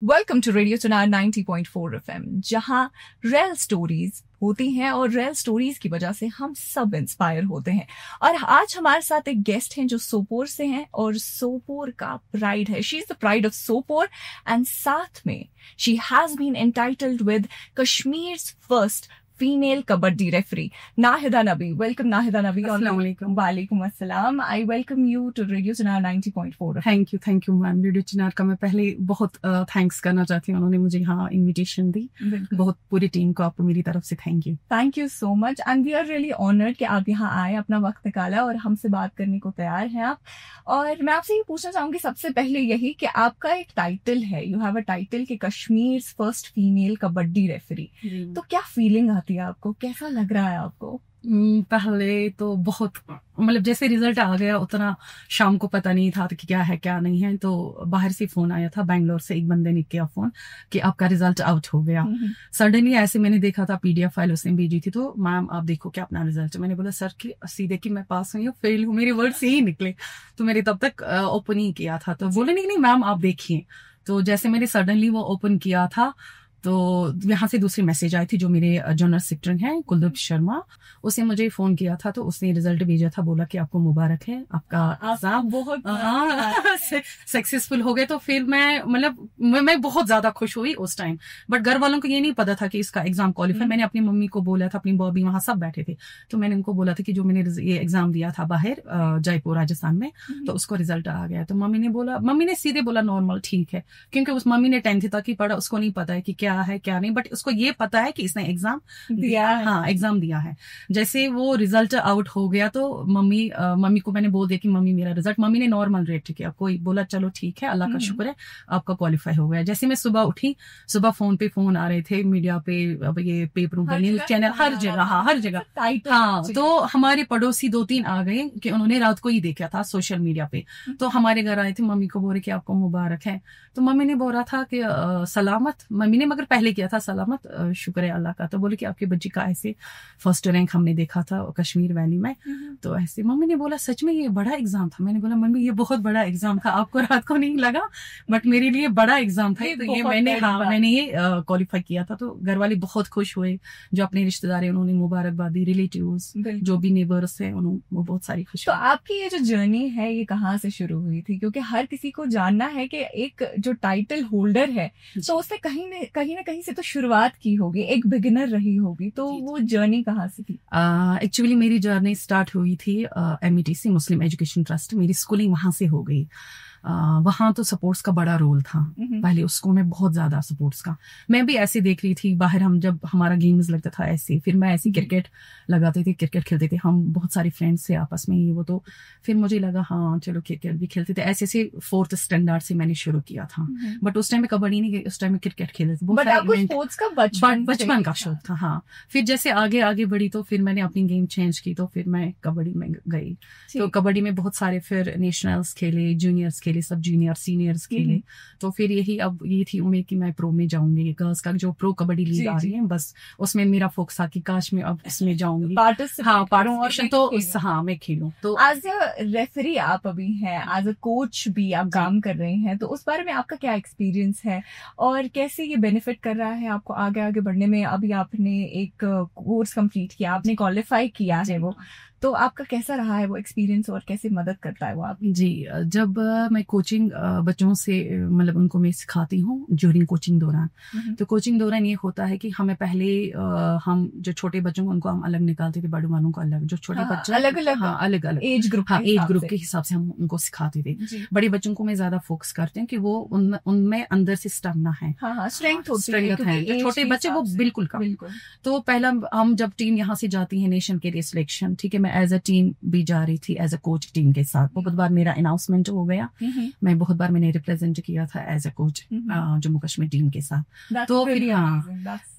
Welcome to radio Chunar 90.4 FM, जहां real stories होती हैं और रियल स्टोरीज की वजह से हम सब इंस्पायर होते हैं। और आज हमारे साथ एक गेस्ट हैं जो सोपोर से हैं और सोपोर का प्राइड है। She is the pride of Sopore and साथ में she has been entitled with Kashmir's first female kabaddi referee Nahida Nabi. Welcome Nahida Nabi. अस्सलाम वालेकुम। वालेकुम अस्सलाम। I welcome you to radio Chunar 90.4। Thank you ma'am. Radio Chinar का मैं पहले बहुत थैंक्स करना चाहती हूँ, उन्होंने मुझे यहाँ इनविटेशन दी। बहुत पूरी टीम को आपको मेरी तरफ से thank you so much and we are really honoured कि आप यहाँ आए, अपना वक्त निकाला और हमसे बात करने को तैयार हैं आप। और मैं आपसे ये पूछना चाहूंगी सबसे पहले यही कि आपका एक टाइटल है, यू हैव अ टाइटल कि Kashmir first female kabaddi referee. तो क्या फीलिंग आती है आपको, कैसा लग रहा है आपको? पहले तो बहुत मतलब जैसे रिजल्ट आ गया उतना शाम को पता नहीं था कि क्या है क्या नहीं है। तो बाहर से फोन आया था बैंगलोर से, एक बंदे ने किया फोन कि आपका रिजल्ट आउट हो गया। सडनली ऐसे मैंने देखा था पीडीएफ फाइल उसने भेजी थी, तो मैम आप देखो क्या अपना रिजल्ट। मैंने बोला सर कि सीधे कि मैं पास हुई हूँ फेल हूँ, मेरे वर्ड से ही निकले। तो मैंने तब तक ओपन ही किया था, तो बोले नहीं मैम आप देखिए। तो जैसे मैंने सडनली वो ओपन किया था तो यहाँ से दूसरी मैसेज आई थी, जो मेरे जनरल सेक्रेटरी हैं कुलदीप शर्मा, उसने मुझे फोन किया था। तो उसने रिजल्ट भेजा था, बोला कि आपको मुबारक है, आपका एग्जाम बहुत सक्सेसफुल हो गए। तो फिर मैं बहुत ज्यादा खुश हुई उस टाइम। बट घर वालों को ये नहीं पता था कि इसका एग्जाम क्वालिफाई। मैंने अपनी मम्मी को बोला था, अपनी बॉबी वहां सब बैठे थे, तो मैंने उनको बोला था कि जो मैंने ये एग्जाम दिया था बाहर जयपुर राजस्थान में, तो उसको रिजल्ट आ गया। तो मम्मी ने सीधे बोला नॉर्मल ठीक है, क्योंकि उस मम्मी ने 10th तक ही पढ़ा, उसको नहीं पता है कि क्या है क्या नहीं, बट उसको ये पता है कि इसने एग्जाम दिया है। हाँ एग्जाम दिया है। जैसे वो रिजल्ट आउट हो गया तो मम्मी को मैंने बोल दिया कि मम्मी मेरा रिजल्ट, मम्मी ने नॉर्मल रेट किया, कोई बोला चलो ठीक है अल्लाह का शुक्र है आपका क्वालिफाई हो गया। जैसे मैं सुबह उठी, सुबह फोन पे फोन आ रहे थे, मीडिया पे, ये पेपरों पे, न्यूज चैनल, हर जगह। हाँ तो हमारे पड़ोसी 2-3 आ गए कि उन्होंने रात को ही देखा था सोशल मीडिया पे, तो हमारे घर आए थे। मम्मी को बोले कि आपको मुबारक है। तो मम्मी ने बोला था कि सलामत, मम्मी ने मगर पहले किया था सलामत, शुक्र है अल्लाह का। तो बोले कि आपकी बच्ची का ऐसे फर्स्ट रैंक हमने देखा था कश्मीर वैली में। तो ऐसे मम्मी ने बोला सच में ये बड़ा एग्जाम था। मैंने बोला मम्मी ये बहुत बड़ा एग्जाम था, आपको रात को नहीं लगा बट मेरे लिए बड़ा एग्जाम था। तो ये मैंने ये क्वालिफाई किया था। तो घर वाले बहुत खुश हुए, जो अपने रिश्तेदार है उन्होंने मुबारकबाद दी, रिलेटिव्स जो भी नेबर्स है वो बहुत सारी खुश। तो आपकी ये जो जर्नी है ये कहाँ से शुरू हुई थी? क्योंकि हर किसी को जानना है कि एक जो टाइटल होल्डर है तो उसने कहीं ना कहीं से तो शुरुआत की होगी, एक बिगिनर रही होगी, तो वो जर्नी कहाँ से थी? एक्चुअली मेरी जर्नी स्टार्ट हुई थी METC मुस्लिम एजुकेशन ट्रस्ट, मेरी स्कूलिंग वहां से हो गई। वहां तो सपोर्ट्स का बड़ा रोल था पहले उस स्कूल में, बहुत ज्यादा सपोर्ट्स का। मैं भी ऐसे देख रही थी बाहर, हम जब हमारा गेम्स लगता था ऐसे, फिर मैं ऐसे क्रिकेट लगाते थे, क्रिकेट खेलते थे हम, बहुत सारे फ्रेंड्स थे आपस में ये वो। तो फिर मुझे लगा हाँ चलो क्रिकेट भी खेलते थे। ऐसे 4th स्टैंडर्ड से मैंने शुरू किया था। बट उस टाइम में कबड्डी नहीं, उस टाइम में क्रिकेट खेलते थे। स्पोर्ट्स का बचपन का शौक था। हाँ फिर जैसे आगे बढ़ी तो फिर मैंने अपनी गेम चेंज की, तो फिर मैं कबड्डी में गई। तो कबड्डी में बहुत सारे फिर नेशनल्स खेले, जूनियर्स खेले, सब जूनियर सीनियर्स खेले। तो फिर अब ये थी उम्मीद कि मैं प्रो में जाऊंगी, गर्ल्स का जो प्रो कबड्डी लीग आ रही है, बस उसमें मेरा फोकस था कि काश मैं अब इसमें जाऊंगी, पार्टिसिपेशन तो हाँ मैं खेलूं। तो एज अ रेफरी आप अभी हैं, एज अ कोच भी आप काम कर रहे हैं, तो उस बारे में आपका क्या एक्सपीरियंस है और कैसे ये बेनिफिट कर रहा है आपको आगे बढ़ने में? अभी आपने एक कोर्स कंप्लीट किया, आपने क्वालिफाई किया है, वो तो आपका कैसा रहा है वो एक्सपीरियंस और कैसे मदद करता है वो आप? जी जब मैं कोचिंग बच्चों से मतलब उनको मैं सिखाती हूँ ड्यूरिंग कोचिंग दौरान, तो कोचिंग दौरान ये होता है कि हमें पहले हम जो छोटे बच्चों को उनको हम अलग निकालते थे, बड़े वालों को अलग, जो छोटे बच्चे अलग एज ग्रुप के हिसाब से हम उनको सिखाते थे। बड़े बच्चों को मैं ज्यादा फोकस करते हैं कि वो उनमें अंदर से स्टेमिना है, स्ट्रेंथ है। जो छोटे बच्चे वो बिल्कुल का। तो पहला हम जब टीम यहाँ से जाती है नेशन के लिए सिलेक्शन, ठीक है, मैं एज अ टीम भी जा रही थी, एज अ कोच टीम के साथ। बहुत बार मेरा अनाउंसमेंट हो गया, मैं बहुत बार मैंने रिप्रेजेंट किया था as a coach Jammu Kashmir team के साथ। तो फिर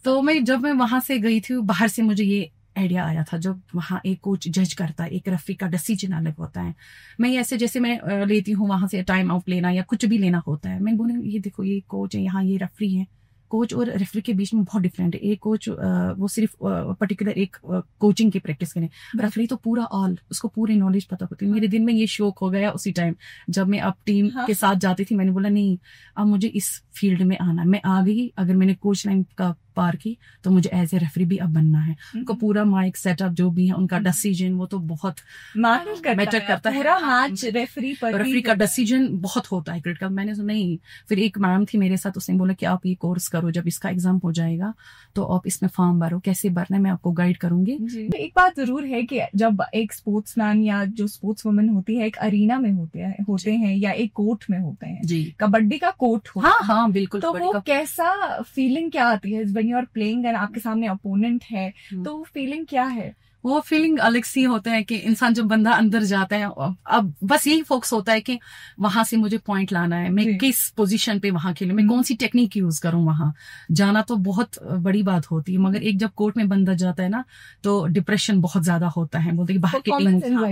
तो जब मैं वहां से गई थी, बाहर से मुझे ये आइडिया आया था, जब वहाँ एक कोच जज करता है, एक रेफरी का डिसीजन अलग होता है। मैं ऐसे जैसे मैं लेती हूँ वहां से टाइम आउट लेना या कुछ भी लेना होता है, मैं बोलूँ ये देखो ये कोच है, यहाँ ये रेफरी है, कोच और रेफरी के बीच में बहुत डिफरेंट है। एक कोच वो सिर्फ पर्टिकुलर एक कोचिंग की प्रैक्टिस करें, रेफरी तो पूरा ऑल, उसको पूरी नॉलेज पता होती है। मेरे दिल में ये शौक हो गया उसी टाइम जब मैं अब टीम के साथ जाती थी। मैंने बोला नहीं, अब मुझे इस फील्ड में आना। मैं आ गई, अगर मैंने कोच लाइन का पार की तो मुझे एज ए रेफरी भी अब बनना है। उनका पूरा माइक सेटअप जो भी है, उनका डिसीजन वो तो बहुत मैटर करता है। पूरा मैच रेफरी का डिसीजन बहुत होता है क्रिटिकल। मैंने तो नहीं, फिर एक मैम थी मेरे साथ, उसने बोला कि आप ये कोर्स करो, जब इसका एग्जाम हो जाएगा तो आप इसमें फॉर्म भरो, कैसे भरना है मैं आपको गाइड करूंगी। एक बात जरूर है कि जब एक स्पोर्ट्समैन या जो स्पोर्ट्स वुमेन होती है एक अरीना में होते हैं या एक कोर्ट में होते हैं जी, कबड्डी का कोर्ट होता है। हाँ बिल्कुल। तो वो कैसा फीलिंग क्या आती है when you are playing and आपके सामने अपोनेंट है, तो फीलिंग क्या है? वो फीलिंग अलग सी होता है कि इंसान जब बंदा अंदर जाता है, अब बस यही फोकस होता है कि वहां से मुझे पॉइंट लाना है, मैं किस पोजीशन पे वहां खेलूं, मैं कौन सी टेक्निक यूज करूं। वहां जाना तो बहुत बड़ी बात होती है, मगर एक जब कोर्ट में बंदा जाता है ना तो डिप्रेशन बहुत ज्यादा होता है। बोलते बाहर की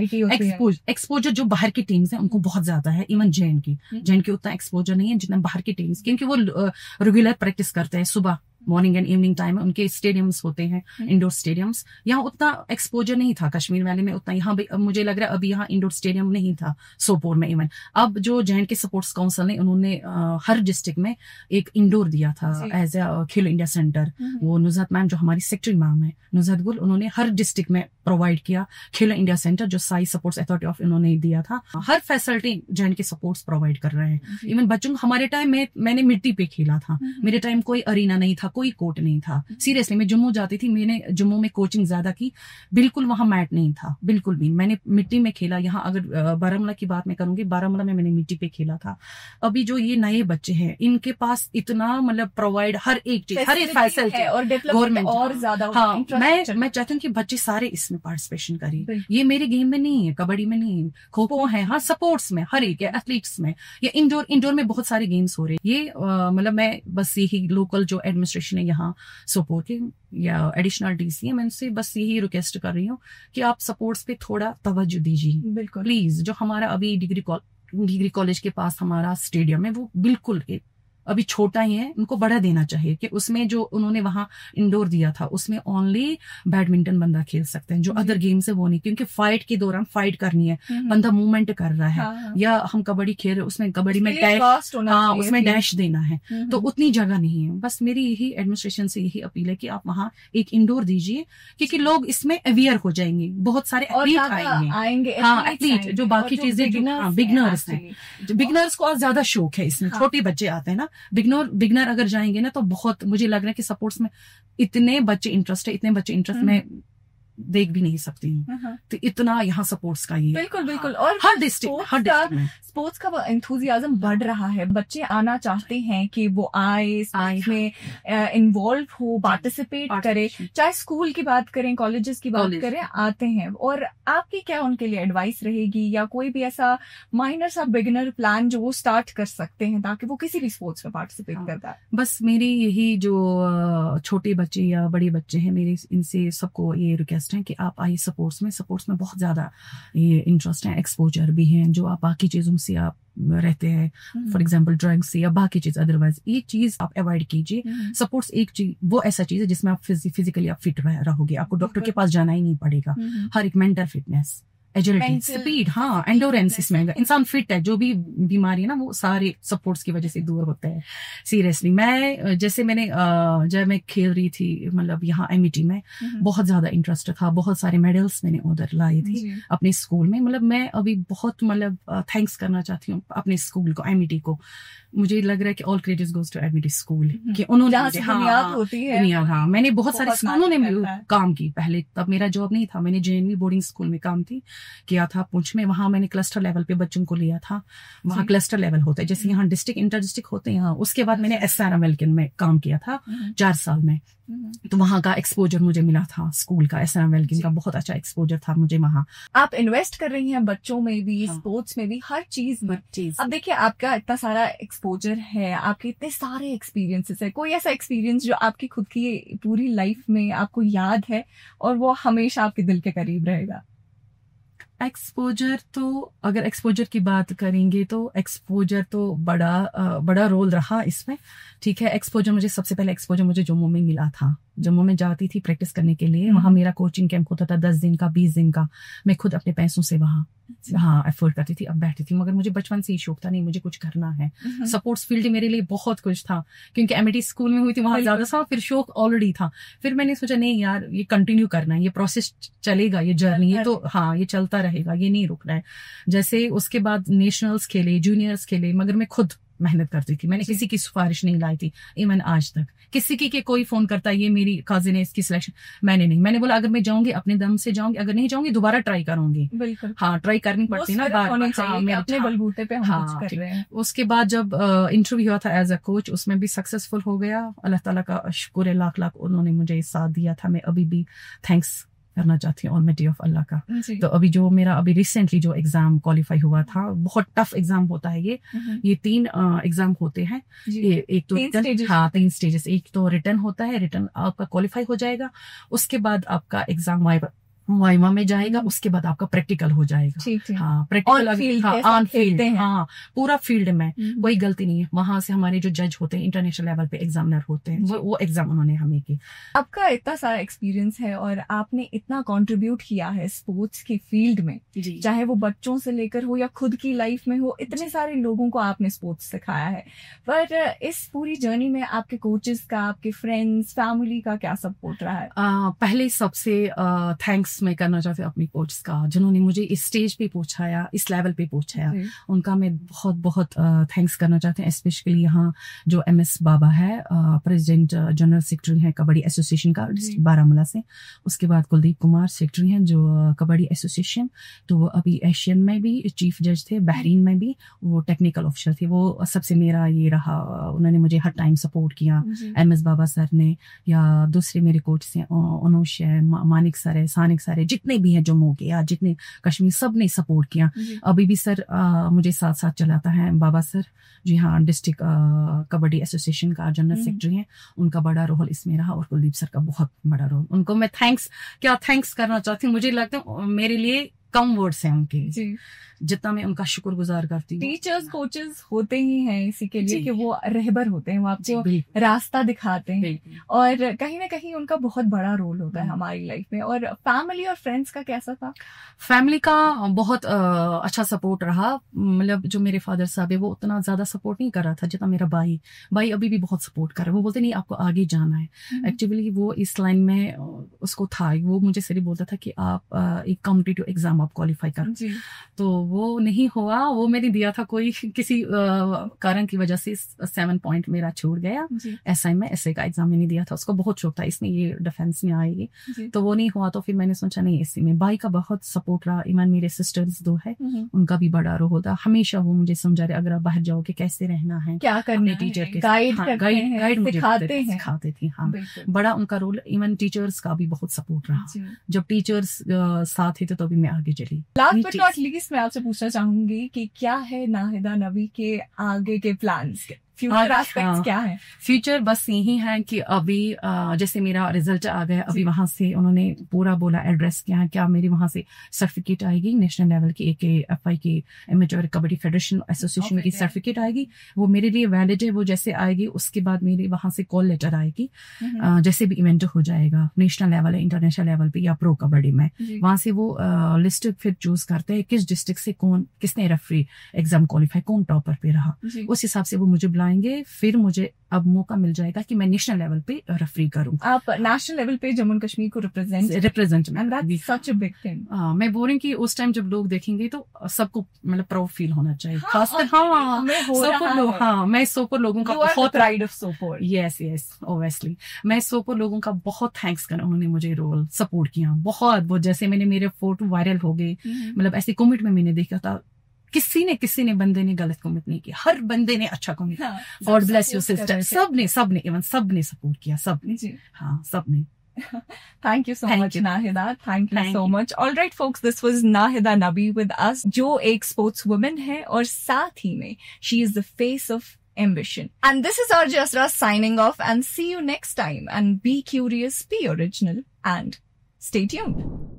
टीम एक्सपोजर जो बाहर की टीम्स है उनको बहुत ज्यादा है। इवन जैन की उतना एक्सपोजर नहीं है जितना बाहर की टीम्स, क्योंकि वो रेगुलर प्रैक्टिस करते हैं सुबह मॉर्निंग एंड इवनिंग टाइम। उनके स्टेडियम्स होते हैं, इंडोर स्टेडियम्स। यहाँ उतना एक्सपोजर नहीं था कश्मीर वैली में उतना। यहाँ भी मुझे लग रहा है अभी यहाँ इंडोर स्टेडियम नहीं था सोपोर में। इवन अब जो जे&के स्पोर्ट्स काउंसिल ने उन्होंने हर डिस्ट्रिक्ट में एक इंडोर दिया था as a Khelo India centre. वो नुजहत मैम जो हमारी सेक्रेटरी मैम है, नुजहत गुल, उन्होंने हर डिस्ट्रिक्ट में प्रोवाइड किया खेलो इंडिया सेंटर, जो साई स्पोर्ट्स अथॉरिटी ऑफ इन्होंने दिया था। हर फैसिलिटी जे&के स्पोर्ट्स प्रोवाइड कर रहे हैं। इवन बच्चों को हमारे टाइम में मैंने मिट्टी पे खेला था, मेरे टाइम कोई अरीना नहीं था, कोई कोर्ट नहीं था। सीरियसली मैं जम्मू जाती थी, मैंने जम्मू में कोचिंग ज्यादा की, बिल्कुल वहां मैट नहीं था बिल्कुल भी। मैंने मिट्टी में खेला। यहाँ अगर बारामूला की बात मैं करूंगी, बारामूला में मैंने मिट्टी पे खेला था। अभी जो ये नए बच्चे हैं इनके पास इतना मतलब प्रोवाइड हर एक चीज, हर एक फैसिलिटी और गवर्नमेंट और ज्यादा। हाँ, मैं चाहती हूँ कि बच्चे सारे इसमें पार्टिसिपेशन करें। ये मेरे गेम में नहीं है, कबड्डी में नहीं है, खो खो है, हाँ स्पोर्ट्स में हर एक है, एथलीट्स में या इंडोर में बहुत सारे गेम्स हो रहे हैं। ये मतलब मैं बस यही लोकल जो एडमिनिस्ट्रेशन है यहाँ सोपोर के या एडिशनल डीसी है, मैं उनसे बस यही रिक्वेस्ट कर रही हूँ कि आप स्पोर्ट्स पे थोड़ा तवज्जो दीजिए बिल्कुल प्लीज। जो हमारा अभी डिग्री कॉलेज के पास हमारा स्टेडियम है वो बिल्कुल अभी छोटा ही है, उनको बड़ा देना चाहिए कि उसमें जो उन्होंने वहां इंडोर दिया था उसमें ओनली बैडमिंटन बंदा खेल सकते हैं, जो अदर गेम से वो नहीं, क्योंकि फाइट के दौरान फाइट करनी है, बंदा मूवमेंट कर रहा है। हाँ। या हम कबड्डी खेल रहे उसमें कबड्डी में डैश, हाँ उसमें डैश देना है, तो उतनी जगह नहीं है। बस मेरी यही एडमिनिस्ट्रेशन से यही अपील है कि आप वहाँ एक इंडोर दीजिए, क्योंकि लोग इसमें अवेयर हो जाएंगे, बहुत सारे एथलीट आएंगे। हाँ एथलीट जो बाकी चीजें बिगनर्स हैं, बिगनर्स को और ज्यादा शौक है इसमें, छोटे बच्चे आते हैं ना, बिगनर अगर जाएंगे ना तो बहुत मुझे लग रहा है कि स्पोर्ट्स में इतने बच्चे इंटरेस्ट में देख भी नहीं सकती हूँ। तो इतना यहाँ स्पोर्ट्स का ही बिल्कुल और हर डिस्ट्रिक्ट में स्पोर्ट्स का एंथुजियाज्म बढ़ रहा है। बच्चे आना चाहते हैं कि वो आए इसमें इन्वॉल्व हो, पार्टिसिपेट करे, चाहे स्कूल की बात करें, कॉलेजेस की बात करें, आते हैं। और आपकी क्या उनके लिए एडवाइस रहेगी, या कोई भी ऐसा माइनर सा बिगिनर प्लान जो वो स्टार्ट कर सकते हैं ताकि वो किसी भी स्पोर्ट्स में पार्टिसिपेट करता है? बस मेरी यही जो छोटे बच्चे या बड़े बच्चे हैं, मेरे इनसे सबको ये रिक्वेस्ट है कि आप आइए स्पोर्ट्स में बहुत ज्यादा ये इंटरेस्ट है, एक्सपोजर भी है। जो आप बाकी चीजों से आप रहते हैं, फॉर एग्जांपल ड्रग्स से या बाकी चीज, अदरवाइज ये चीज आप अवॉइड कीजिए। स्पोर्ट्स एक चीज वो ऐसा चीज है जिसमें आप फिजिकली आप फिट रहोगे, आपको डॉक्टर के पास जाना ही नहीं पड़ेगा। हर एक मेंटल फिटनेस, एजिलिटी, स्पीड, हाँ एंडोरेंस, इसमें इंसान फिट है। जो भी बीमारी है ना वो सारे स्पोर्ट्स की वजह से दूर होते हैं। सीरियसली मैं जब मैं खेल रही थी मतलब यहाँ एमईटी में बहुत ज्यादा इंटरेस्ट था, बहुत सारे मेडल्स मैंने उधर लाए थे अपने स्कूल में। मतलब मैं अभी बहुत थैंक्स करना चाहती हूँ अपने स्कूल को, एमईटी को। मुझे लग रहा है कि all credit goes to MET school कि उन्होंने हाँ मैंने बहुत सारे स्कूलों ने काम की पहले, तब मेरा जॉब नहीं था, मैंने जे&वी बोर्डिंग स्कूल में काम किया था पुंछ में। वहां मैंने क्लस्टर लेवल पे बच्चों को लिया था, वहां क्लस्टर लेवल होता है जैसे यहाँ डिस्ट्रिक्ट इंटर डिस्ट्रिक्ट होते हैं। उसके बाद मैंने SRM वेलकिन में काम किया था 4 साल में, तो वहां का एक्सपोजर मुझे मिला था। स्कूल का SRM वेलकिन का बहुत अच्छा एक्सपोजर था मुझे वहां। आप इन्वेस्ट कर रही हैं बच्चों में भी, स्पोर्ट्स में भी, हर चीज में। अब देखिए आपका इतना सारा एक्सपोजर है, आपके इतने सारे एक्सपीरियंसेस है, कोई ऐसा एक्सपीरियंस जो आपकी खुद की पूरी लाइफ में आपको याद है और वो हमेशा आपके दिल के करीब रहेगा? एक्सपोजर तो अगर एक्सपोजर की बात करेंगे तो एक्सपोजर तो बड़ा रोल रहा इसमें। ठीक है, एक्सपोजर मुझे जम्मू में मिला था। जम्मू में जाती थी प्रैक्टिस करने के लिए, वहां मेरा कोचिंग कैंप होता था 10 दिन का 20 दिन का। मैं खुद अपने पैसों से वहाँ एफोर्ड करती थी, अब बैठती थी। मगर मुझे बचपन से ही शौक था, नहीं मुझे कुछ करना है। सपोर्ट्स फील्ड मेरे लिए बहुत कुछ था, क्योंकि एमिटी स्कूल में हुई थी, वहां ज्यादा था, फिर शौक ऑलरेडी था। फिर मैंने सोचा नहीं यार, ये कंटिन्यू करना है, ये प्रोसेस चलेगा, ये जर्नी है तो हाँ ये चलता रहेगा, ये नहीं रुकना है। जैसे उसके बाद नेशनल्स खेले, जूनियर्स खेले, मगर मैं खुद मेहनत करती थी। मैंने किसी की सिफारिश नहीं लाई थी इवन आज तक। किसी की कोई फोन करता है ये मेरी कजिन है, इसकी सिलेक्शन, मैंने नहीं। मैंने बोला अगर मैं जाऊंगी अपने दम से जाऊंगी, अगर नहीं जाऊंगी दोबारा ट्राई करूंगी। बिल्कुल, हाँ ट्राई करनी पड़ती है ना, अपने बलबूते पे हम कुछ कर रहे हैं। उसके बाद जब इंटरव्यू हुआ था एज अ कोच, उसमें भी सक्सेसफुल हो गया। अल्लाह ताला का शुक्र है, लाख लाख उन्होंने मुझे साथ दिया था। मैं अभी भी थैंक्स करना चाहती हूँ ऑलमाइटी ऑफ अल्लाह का। तो अभी जो मेरा अभी रिसेंटली जो एग्जाम क्वालिफाई हुआ था, बहुत टफ एग्जाम होता है ये 3 एग्जाम होते हैं। एक तो 3 स्टेजेस, एक तो रिटर्न होता है, रिटर्न आपका क्वालिफाई हो जाएगा, उसके बाद आपका एग्जाम वाइवा में जाएगा, उसके बाद आपका प्रैक्टिकल हो जाएगा। हाँ प्रैक्टिकल ऑन फील्ड, हाँ पूरा फील्ड में कोई गलती नहीं है। वहां से हमारे जो जज होते हैं इंटरनेशनल लेवल पे एग्जामिनर होते हैं, वो एग्जाम उन्होंने हमें की। आपका इतना सारा एक्सपीरियंस है और आपने इतना कंट्रीब्यूट किया है स्पोर्ट्स की फील्ड में, चाहे वो बच्चों से लेकर हो या खुद की लाइफ में हो, इतने सारे लोगों को आपने स्पोर्ट्स सिखाया है। पर इस पूरी जर्नी में आपके कोचेस का, आपके फ्रेंड्स, फैमिली का क्या सपोर्ट रहा है? पहले सबसे थैंक्स मैं करना चाहती हूँ अपनी कोच का, जिन्होंने मुझे इस स्टेज पे पहुंचाया, इस लेवल पे पहुंचाया। उनका मैं बहुत बहुत थैंक्स करना चाहती हूँ। स्पेशली यहाँ जो MS बाबा है, प्रेसिडेंट जनरल सेक्रेटरी हैं कबड्डी एसोसिएशन का डिस्ट्रिक्ट बारामूला से। उसके बाद कुलदीप कुमार सेक्रेटरी हैं जो कबड्डी एसोसिएशन, तो वो अभी एशियन में भी चीफ जज थे, बहरीन में भी वो टेक्निकल ऑफिसर थे। वो सबसे मेरा ये रहा, उन्होंने मुझे हर टाइम सपोर्ट किया। MS बाबा सर ने, या दूसरे मेरे कोच हैं अनुष है, मानिक सर है, सानिक सर है, जितने भी हैं जम्मू के या जितने कश्मीर, सब ने सपोर्ट किया। अभी भी सर मुझे साथ साथ चलाता है बाबा सर, जी हाँ, डिस्ट्रिक्ट कबड्डी एसोसिएशन का जनरल सेक्रेटरी हैं। उनका बड़ा रोल इसमें रहा, और कुलदीप सर का बहुत बड़ा रोल। उनको मैं थैंक्स करना चाहती हूँ। मुझे लगता है मेरे लिए कम वर्ड्स हैं उनके, जितना मैं उनका शुक्रगुजार करती हूँ। टीचर्स कोचेस होते ही हैं इसी के लिए कि वो रहबर होते हैं, वो आपको रास्ता दिखाते हैं, और कहीं ना कहीं उनका बहुत बड़ा रोल होता है हमारी लाइफ में। और फैमिली और फ्रेंड्स का कैसा था? फैमिली का बहुत अच्छा सपोर्ट रहा। मतलब जो मेरे फादर साहब है वो उतना ज्यादा सपोर्ट नहीं कर रहा था जितना मेरा भाई अभी भी बहुत सपोर्ट कर रहा है। वो बोलते नहीं आपको आगे जाना है। एक्चुअली वो इस लाइन में उसको था, वो मुझे सिर्फ बोलता था कि आप एक कॉम्पिटिटिव एग्जाम आप क्वालिफाई करो। तो वो नहीं हुआ, वो मैंने दिया था कोई किसी कारण की वजह से 7 पॉइंट मेरा छूट गया। SI में SA का एग्जाम मैंने दिया था, उसको बहुत शौक था इसमें ये डिफेंस में आएगी, तो वो नहीं हुआ। तो फिर मैंने सोचा नहीं SC में। भाई का बहुत सपोर्ट रहा, इवन मेरे सिस्टर्स 2 है उनका भी बड़ा रोल होता। हमेशा वो मुझे समझा रहे अगर आप बाहर जाओगे कैसे रहना है, क्या करने, टीचर के गाइड सिखाते थे। हाँ बड़ा उनका रोल। इवन टीचर्स का भी बहुत सपोर्ट रहा। जब टीचर्स साथ थे तो तभी मैं आगे चली। लास्ट बट नॉट लीस्ट मैं आपसे पूछना चाहूंगी कि क्या है नाहिदा नबी के आगे के प्लान्स, फ्यूचर एस्पेक्ट्स क्या है? फ्यूचर बस यही है कि अभी जैसे मेरा रिजल्ट आ गया, अभी वहां से उन्होंने पूरा बोला एड्रेस क्या है, क्या मेरी वहां से सर्टिफिकेट आएगी नेशनल लेवल की, AKFI की एमेच्योर कबड्डी फेडरेशन एसोसिएशन की सर्टिफिकेट आएगी, वो मेरे लिए वैलिड है। वो जैसे आएगी उसके बाद मेरे वहां से कॉल लेटर आएगी, जैसे भी इवेंट हो जाएगा नेशनल लेवल है, इंटरनेशनल लेवल पे या प्रो कबड्डी में, वहां से वो लिस्ट फिर चूज करते हैं किस डिस्ट्रिक्ट से किसने रेफरी एग्जाम क्वालिफाई, कौन टॉपर पे रहा, उस हिसाब से वो मुझे बुलाएंगे। फिर मुझे अब मौका मिल जाएगा कि मैं नेशनल लेवल पे रेफरी करूं। आप नेशनल लेवल पे जम्मू कश्मीर को represent and that's such a big thing. मैं बोल रही हूं कि उस टाइम जब लोग देखेंगे तो सबको मतलब प्राउड फील होना चाहिए। खासकर मैं सोपोर लोगों का बहुत pride of Sopore. Yes obviously मैं सोपोर लोगों का बहुत थैंक्स कर, उन्होंने मुझे रोल सपोर्ट किया बहुत। जैसे मैंने मेरे फोटो वायरल हो गए, मतलब ऐसे कमेंट में मैंने देखा था किसी ने बंदे ने गलत कमेंट नहीं किया, हर बंदे ने अच्छा कमेंट किया। God bless you sister. सबने सपोर्ट किया, सबने। Thank you so much, Nahida. Thank you so much. All right, folks, this was Nahida Nabi with us, जो एक स्पोर्ट्स वुमन है और साथ ही में she is the face of ambition. And this is Arjay Asra signing off, and see you next time. And be curious, be original, and stay tuned.